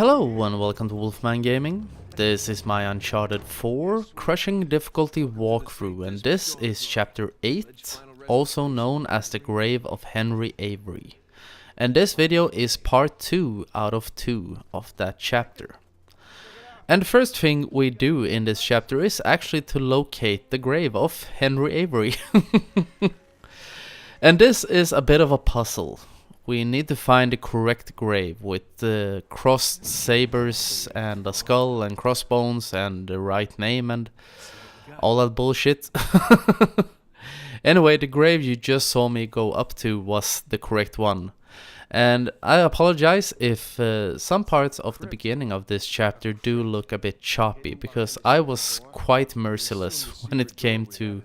Hello and welcome to Wolfman Gaming. This is my Uncharted 4 Crushing Difficulty walkthrough, and this is Chapter 8, also known as the Grave of Henry Avery. And this video is part 2 out of 2 of that chapter. And the first thing we do in this chapter is actually to locate the grave of Henry Avery. And this is a bit of a puzzle. We need to find the correct grave with the crossed sabers and a skull and crossbones and the right name and all that bullshit. Anyway, the grave you just saw me go up to was the correct one. And I apologize if some parts of the beginning of this chapter do look a bit choppy, because I was quite merciless when it came to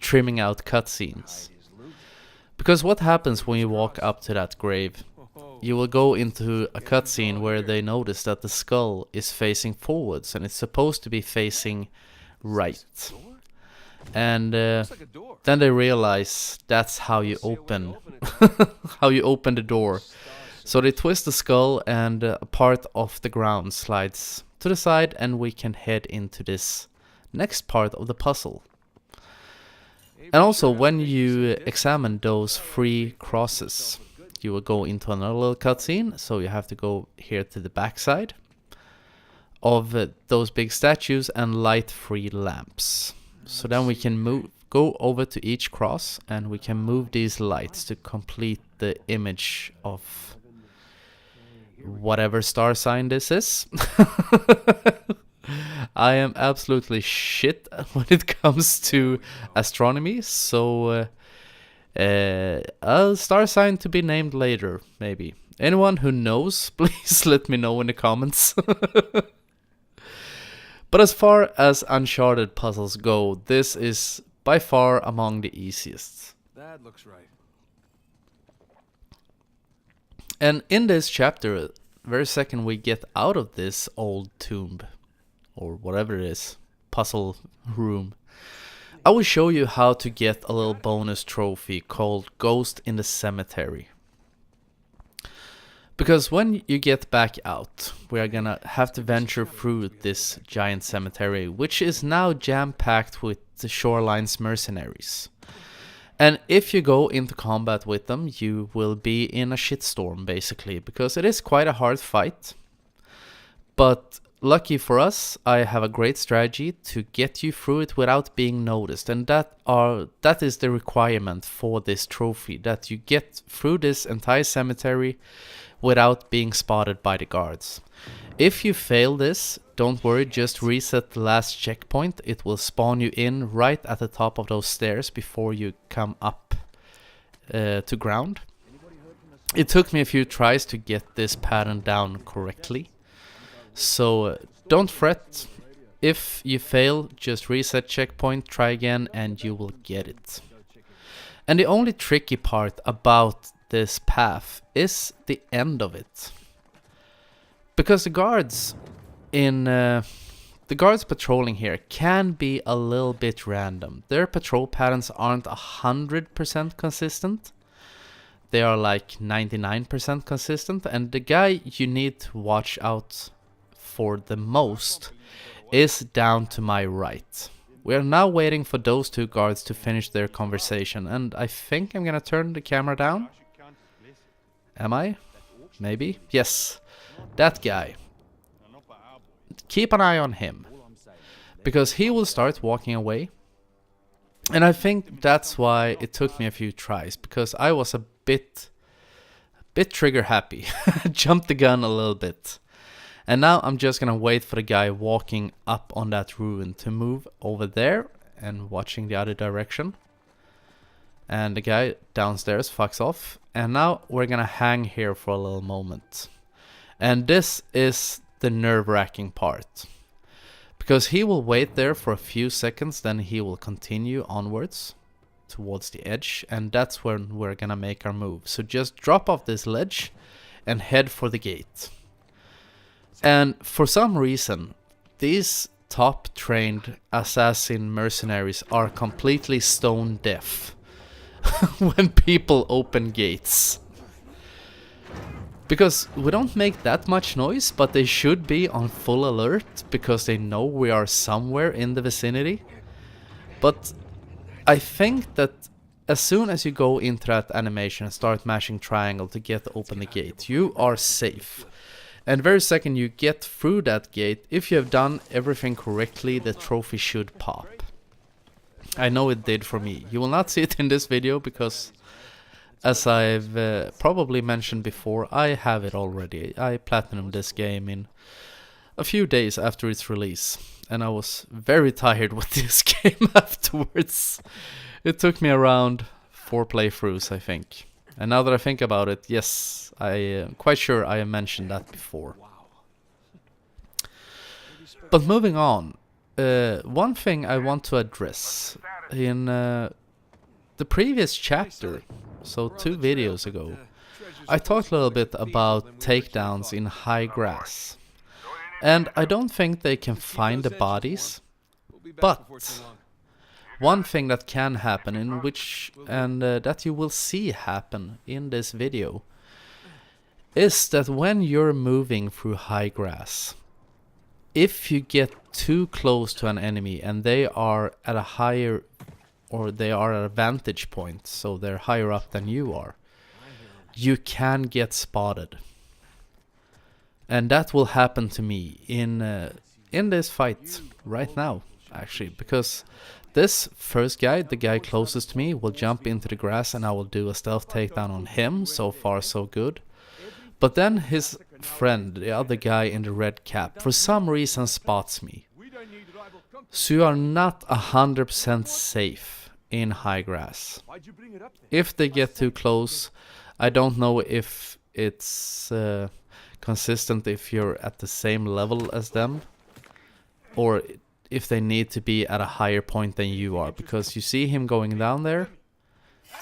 trimming out cutscenes. Because what happens when you walk up to that grave? You will go into a cutscene where they notice that the skull is facing forwards and it's supposed to be facing right. And then they realize that's how you open how you open the door. So they twist the skull and a part of the ground slides to the side, and we can head into this next part of the puzzle. And also, when you examine those 3 crosses, you will go into another little cutscene. So you have to go here to the backside of those big statues and light 3 lamps. So then we can go over to each cross, and we can move these lights to complete the image of whatever star sign this is. I am absolutely shit when it comes to astronomy, so a star sign to be named later, maybe. Anyone who knows, please let me know in the comments. But as far as Uncharted puzzles go, this is by far among the easiest. That looks right. And in this chapter, very second we get out of this old tomb, or whatever it is, puzzle room, I will show you how to get a little bonus trophy called Ghost in the Cemetery. Because when you get back out, we are gonna have to venture through this giant cemetery, which is now jam-packed with the Shoreline's mercenaries. And if you go into combat with them, you will be in a shitstorm, basically, because it is quite a hard fight. But lucky for us, I have a great strategy to get you through it without being noticed, and that is the requirement for this trophy, that you get through this entire cemetery without being spotted by the guards. If you fail this, don't worry, just reset the last checkpoint. It will spawn you in right at the top of those stairs before you come up to ground. It took me a few tries to get this pattern down correctly. So don't fret. If you fail, just reset checkpoint, try again, and you will get it. And the only tricky part about this path is the end of it. Because the guards patrolling here can be a little bit random. Their patrol patterns aren't 100% consistent. They are like 99% consistent, and the guy you need to watch out for the most is down to my right. We are now waiting for those 2 guards to finish their conversation, and I think I'm gonna turn the camera down. Am I? Maybe? Yes. That guy. Keep an eye on him, because he will start walking away. And I think that's why it took me a few tries, because I was a bit trigger happy. Jumped the gun a little bit. And now I'm just gonna wait for the guy walking up on that ruin to move over there and watching the other direction. And the guy downstairs fucks off. And now we're gonna hang here for a little moment. And this is the nerve-wracking part. Because he will wait there for a few seconds, then he will continue onwards towards the edge. And that's when we're gonna make our move. So just drop off this ledge and head for the gate. And for some reason, these top-trained assassin mercenaries are completely stone deaf when people open gates. Because we don't make that much noise, but they should be on full alert because they know we are somewhere in the vicinity. But I think that as soon as you go into that animation and start mashing triangle to get open the gate, you are safe. And very second you get through that gate, if you have done everything correctly, the trophy should pop. I know it did for me. You will not see it in this video because, as I've probably mentioned before, I have it already. I platinumed this game in a few days after its release, and I was very tired with this game afterwards. It took me around 4 playthroughs, I think. And now that I think about it, yes, I am quite sure I have mentioned that before. But moving on, one thing I want to address in the previous chapter, so 2 videos ago, I talked a little bit about takedowns in high grass. And I don't think they can find the bodies, but one thing that can happen, in which and that you will see happen in this video, is that when you're moving through high grass, if you get too close to an enemy and they are at a higher, or they are at a vantage point, so they're higher up than you are, you can get spotted. And that will happen to me in this fight right now, actually, because this first guy, the guy closest to me, will jump into the grass and I will do a stealth takedown on him. So far so good. But then his friend, the other guy in the red cap, for some reason spots me. So you are not 100% safe in high grass. If they get too close, I don't know if it's consistent if you're at the same level as them, or if they need to be at a higher point than you are, because you see him going down there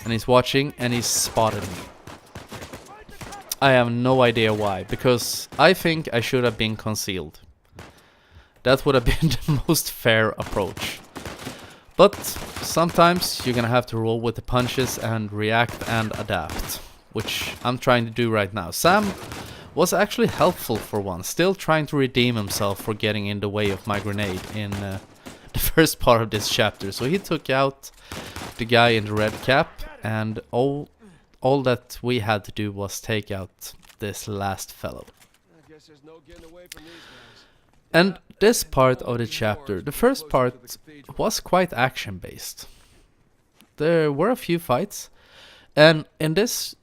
and he's watching and he's spotted me. I have no idea why, because I think I should have been concealed. That would have been the most fair approach. But sometimes you're gonna have to roll with the punches and react and adapt, which I'm trying to do right now. Sam was actually helpful for once, still trying to redeem himself for getting in the way of my grenade in the first part of this chapter. So he took out the guy in the red cap, and all that we had to do was take out this last fellow. And this part of the chapter, the first part, was quite action based. There were a few fights, and in this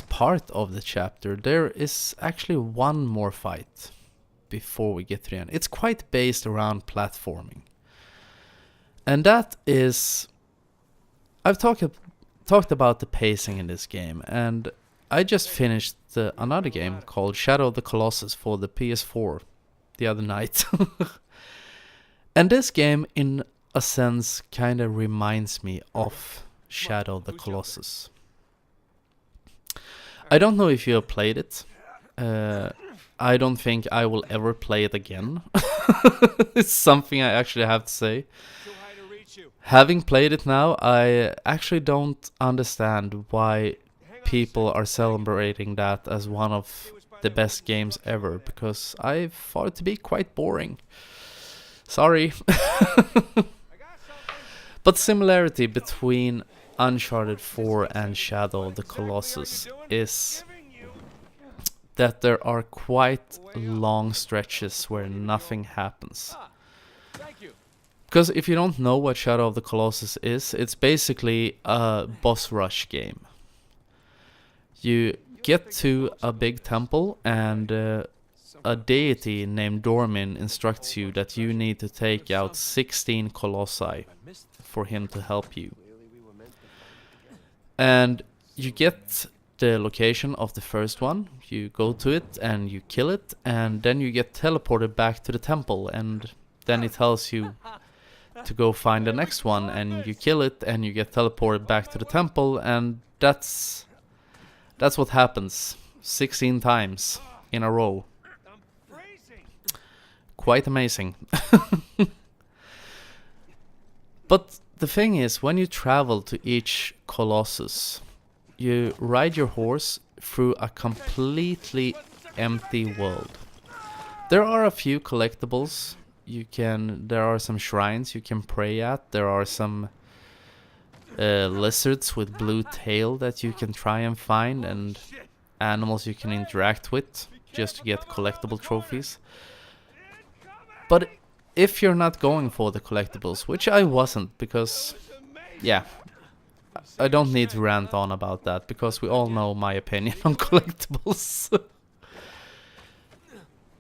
part of the chapter, there is actually one more fight before we get to the end. It's quite based around platforming. And that is... I've talked about the pacing in this game, and I just finished another game called Shadow of the Colossus for the PS4 the other night. And this game, in a sense, kind of reminds me of Shadow of the Colossus. I don't know if you have played it. I don't think I will ever play it again. It's something I actually have to say. Having played it now, I actually don't understand why people are celebrating that as one of the best games ever, because I thought it to be quite boring. Sorry. But similarity between Uncharted 4 and Shadow of the Colossus is that there are quite long stretches where nothing happens. Because if you don't know what Shadow of the Colossus is, it's basically a boss rush game. You get to a big temple and a deity named Dormin instructs you that you need to take out 16 colossi for him to help you. And you get the location of the first one, you go to it and you kill it, and then you get teleported back to the temple, and then it tells you to go find the next one, and you kill it and you get teleported back to the temple, and that's what happens 16 times in a row. Quite amazing. But the thing is, when you travel to each colossus, you ride your horse through a completely empty world. There are a few collectibles. There are some shrines you can pray at. There are some lizards with blue tail that you can try and find, and animals you can interact with just to get collectible trophies. But if you're not going for the collectibles, which I wasn't, because yeah, I don't need to rant on about that, because we all know my opinion on collectibles.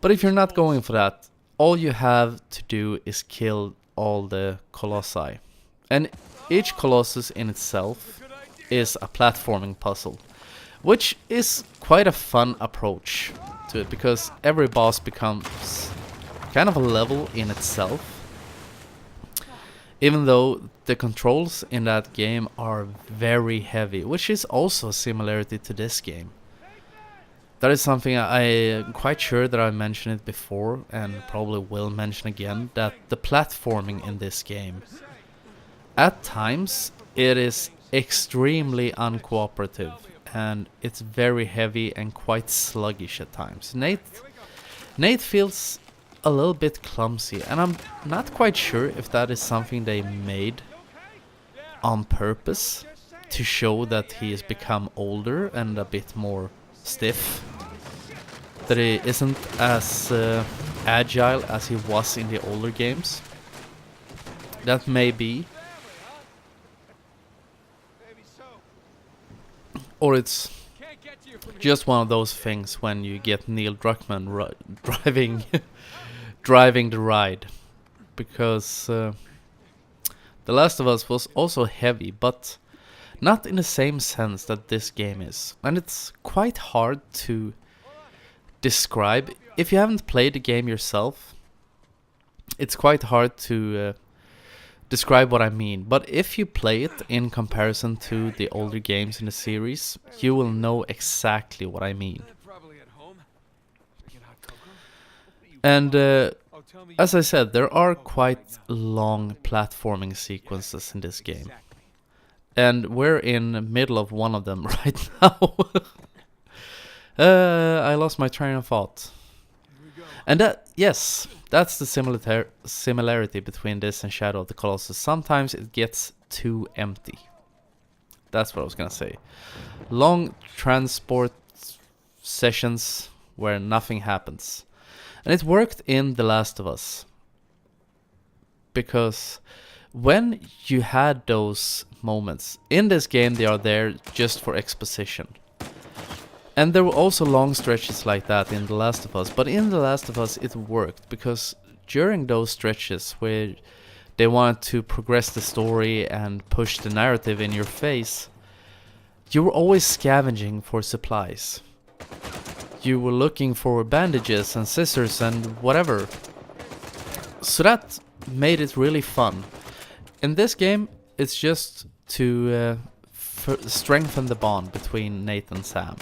But if you're not going for that, all you have to do is kill all the colossi. And each colossus in itself is a platforming puzzle, which is quite a fun approach to it, because every boss becomes kind of a level in itself. Even though the controls in that game are very heavy, which is also a similarity to this game. That is something I'm quite sure that I mentioned it before, and probably will mention again, that the platforming in this game, at times, it is extremely uncooperative, and it's very heavy and quite sluggish at times. Nate feels a little bit clumsy, and I'm not quite sure if that is something they made on purpose to show that he has become older and a bit more stiff, that he isn't as agile as he was in the older games. That may be, or it's just one of those things when you get Neil Druckmann driving the ride, because The Last of Us was also heavy, but not in the same sense that this game is. And it's quite hard to describe. If you haven't played the game yourself, it's quite hard to describe what I mean. But if you play it in comparison to the older games in the series, you will know exactly what I mean. And as I said, there are quite long platforming sequences in this game. And we're in the middle of one of them right now. I lost my train of thought. And that's the similarity between this and Shadow of the Colossus. Sometimes it gets too empty. That's what I was gonna say. Long transport sessions where nothing happens. And it worked in The Last of Us, because when you had those moments in this game, they are there just for exposition. And there were also long stretches like that in The Last of Us, but in The Last of Us it worked, because during those stretches where they wanted to progress the story and push the narrative in your face, you were always scavenging for supplies. You were looking for bandages and scissors and whatever. So that made it really fun. In this game, it's just to strengthen the bond between Nate and Sam.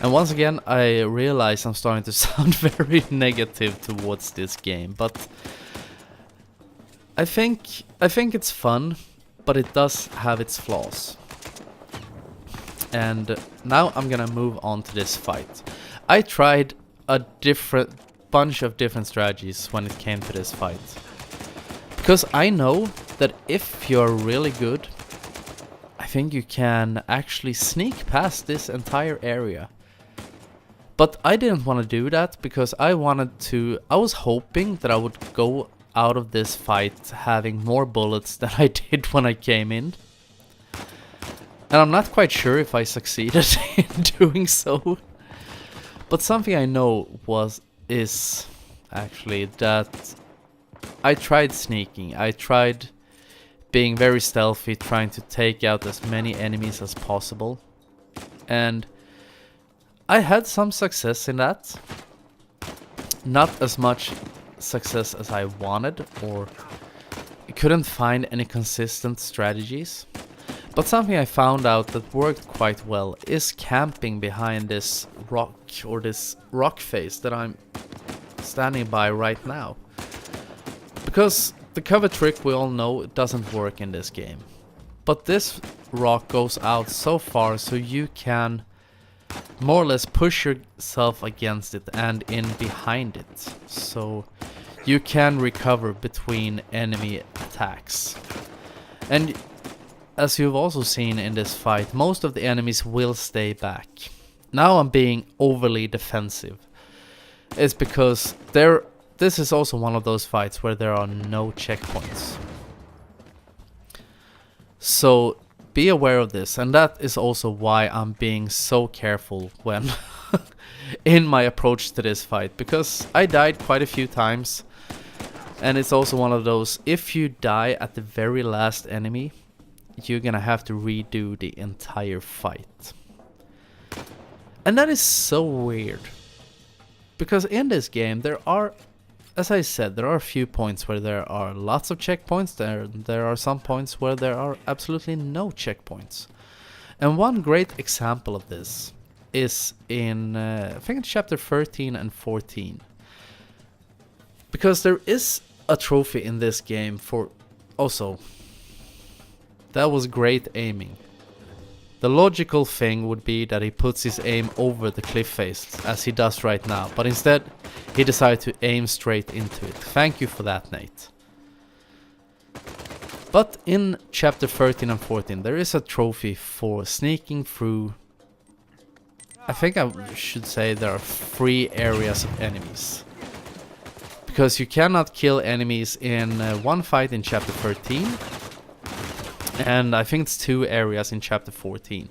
And once again, I realize I'm starting to sound very negative towards this game, but I think it's fun, but it does have its flaws. And now I'm gonna move on to this fight. I tried a bunch of different strategies when it came to this fight, because I know that if you're really good, I think you can actually sneak past this entire area. But I didn't want to do that, because I was hoping that I would go out of this fight having more bullets than I did when I came in. And I'm not quite sure if I succeeded in doing so. But something I know is actually that I tried sneaking. I tried being very stealthy, trying to take out as many enemies as possible. And I had some success in that. Not as much success as I wanted, or I couldn't find any consistent strategies. But something I found out that worked quite well is camping behind this rock, or this rock face that I'm standing by right now. Because the cover trick, we all know, it doesn't work in this game. But this rock goes out so far so you can more or less push yourself against it and in behind it, so you can recover between enemy attacks. And as you've also seen in this fight, most of the enemies will stay back. Now I'm being overly defensive. It's because this is also one of those fights where there are no checkpoints. So be aware of this, and that is also why I'm being so careful when in my approach to this fight, because I died quite a few times, and it's also one of those, if you die at the very last enemy, you're gonna have to redo the entire fight. And that is so weird, because in this game there are, as I said, there are a few points where there are lots of checkpoints. There are some points where there are absolutely no checkpoints. And one great example of this is in, I think it's chapter 13 and 14. Because there is a trophy in this game for, also, that was great aiming. The logical thing would be that he puts his aim over the cliff face, as he does right now, but instead he decided to aim straight into it. Thank you for that, Nate. But in chapter 13 and 14 there is a trophy for sneaking through, I think I should say there are 3 areas of enemies. Because you cannot kill enemies in one fight in chapter 13. And I think it's 2 areas in chapter 14.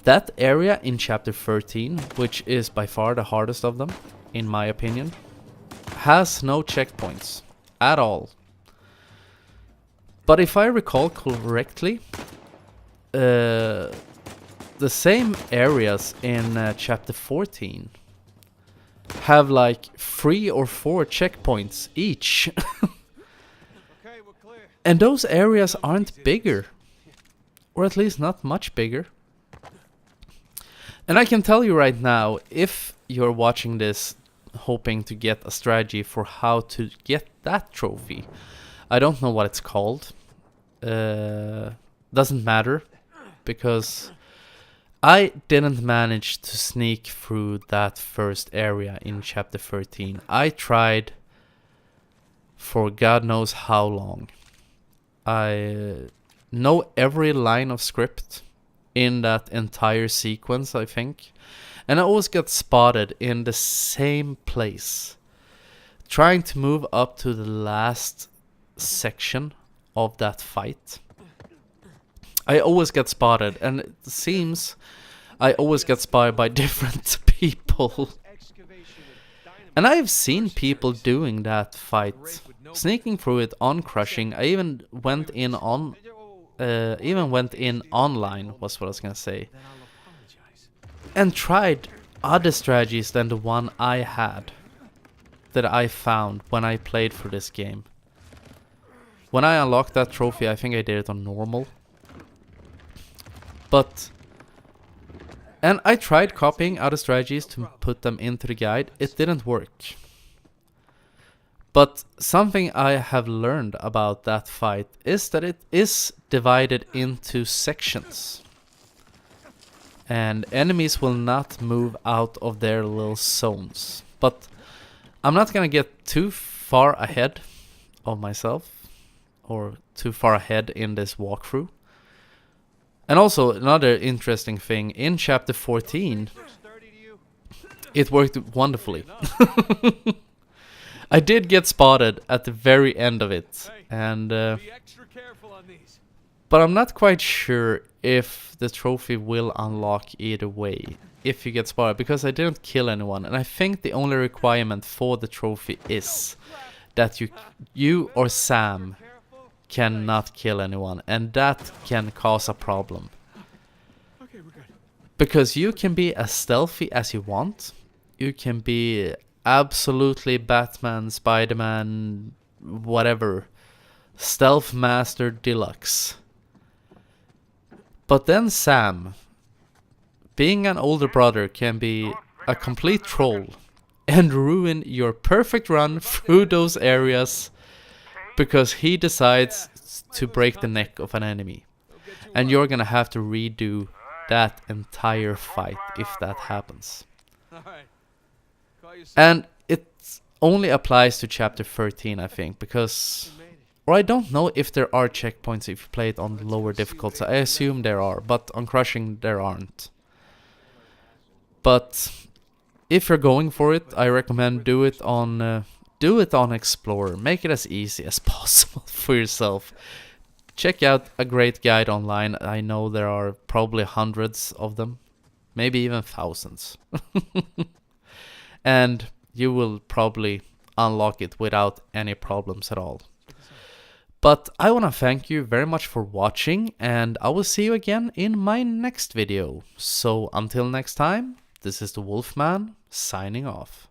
That area in chapter 13, which is by far the hardest of them, in my opinion, has no checkpoints at all. But if I recall correctly, the same areas in chapter 14 have like 3 or 4 checkpoints each. And those areas aren't bigger, or at least not much bigger. And I can tell you right now, if you're watching this hoping to get a strategy for how to get that trophy, I don't know what it's called. Doesn't matter, because I didn't manage to sneak through that first area in chapter 13. I tried for God knows how long. I know every line of script in that entire sequence, I think. And I always get spotted in the same place, trying to move up to the last section of that fight. I always get spotted, and it seems I always get spotted by different people. And I have seen people doing that fight, sneaking through it on crushing. I even went in on, online, was what I was gonna say, and tried other strategies than the one I had, that I found when I played for this game. When I unlocked that trophy, I think I did it on normal. And I tried copying other strategies to put them into the guide. It didn't work. But something I have learned about that fight is that it is divided into sections. And enemies will not move out of their little zones. But I'm not gonna get too far ahead of myself, or too far ahead in this walkthrough. And also, another interesting thing, in chapter 14, it worked wonderfully. I did get spotted at the very end of it, and but I'm not quite sure if the trophy will unlock either way, if you get spotted, because I didn't kill anyone, and I think the only requirement for the trophy is that you or Sam cannot kill anyone, and that can cause a problem. Because you can be as stealthy as you want, you can be absolutely Batman, Spider-Man, whatever, Stealth Master Deluxe. But then Sam, being an older brother, can be a complete troll and ruin your perfect run through those areas, because he decides to break the neck of an enemy, and you're gonna have to redo that entire fight if that happens. And it only applies to chapter 13, I think, because... Or I don't know if there are checkpoints if you play it on lower difficulties. I assume there are, but on crushing there aren't. But if you're going for it, I recommend do it on Explorer. Make it as easy as possible for yourself. Check out a great guide online. I know there are probably hundreds of them, maybe even thousands. And you will probably unlock it without any problems at all. But I want to thank you very much for watching, and I will see you again in my next video. So until next time, this is the Wolfman signing off.